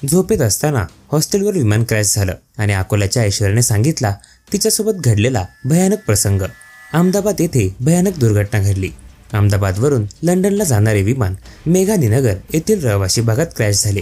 झोपेत असताना हॉस्टेलवर विमान क्रॅश झालं आणि अकोल्याच्या ऐश्वर्याने सांगितला तिच्यासोबत घडलेला भयानक प्रसंग। अहमदाबाद येथे भयानक दुर्घटना घडली। अहमदाबादवरून लंडनला जाणारे विमान मेघानीनगर येथील रहिवासी भागात क्रॅश झाले।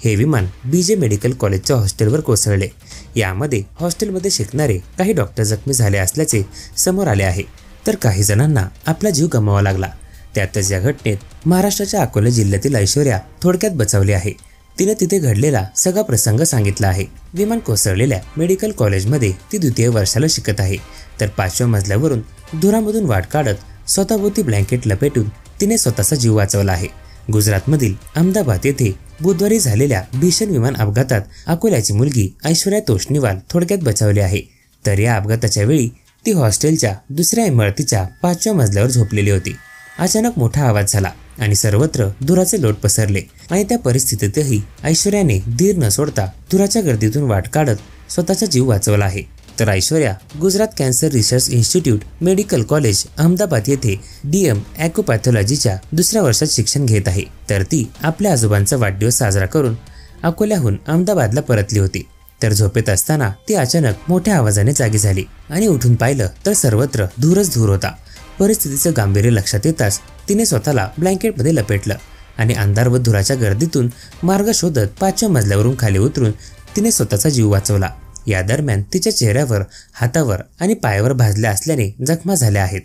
हे विमान बीजे मेडिकल कॉलेजच्या हॉस्टेलवर कोसळले। यामध्ये हॉस्टेलमध्ये शिकणारे काही डॉक्टर जखमी झाले असल्याचे समोर आले आहे, तर काही जणांना आपला जीव गमवावा लागला। त्यातच या घटनेत महाराष्ट्राच्या अकोला जिल्ह्यातील ऐश्वर्या थोडक्यात बचावली आहे। तिने तिथे घडलेला सगळा प्रसंग सांगितला आहे। विमान कोसळलेल्या मेडिकल कॉलेजमध्ये ती द्वितीय वर्षाला शिकत आहे, तर 5व्या मजल्यावरून धुरामधून वाट काढत स्वतःभोवती ब्लँकेट लपेटून तिने स्वतःचा जीव वाचवला आहे। गुजरातमधील अहमदाबाद येथे बुधवारी झालेल्या भीषण विमान अपघातात अकोल्याची मुलगी ऐश्वर्या तोष्णीवाल थोडक्यात बचावली आहे। तर या अपघाताच्या वेळी ती हॉस्टेलच्या दुसऱ्या इमारतीच्या 5व्या मजल्यावर झोपलेली होती। अचानक मोठा आवाज झाला आणि सर्वत्र धुराचे लोट पसरले आणि त्या परिस्थितीतही ऐश्वर्याने धीर न सोडता धुराच्या गर्दीतून वाट काढत स्वतःचा जीव वाचवला आहे। तर Aishwarya Gujarat cancer research institute medical college Ahmedabad येथे DM ॲक्युपॅथॉलॉजीच्या दुसऱ्या वर्षात शिक्षण घेत आहे। तर ती आपल्या आजोबांचा वाढदिवस साजरा करून अकोल्याहून अहमदाबादला परतली होती। तर झोपेत असताना ती अचानक मोठ्या आवाजाने जागी झाली आणि उठून पाहिलं तर सर्वत्र धूरच धूर होता। परिस्थितीचं गांभीर्य लक्षात येताच तिने स्वतःला ब्लँकेटमध्ये लपेटलं आणि अंधार व धुराच्या गर्दीतून मार्ग शोधत 5व्या मजल्यावरून खाली उतरून तिने स्वतःचा जीव वाचवला। या दरम्यान तिच्या चेहऱ्यावर, हातावर आणि पायावर भाजल्या असल्याने जखमा झाल्या आहेत।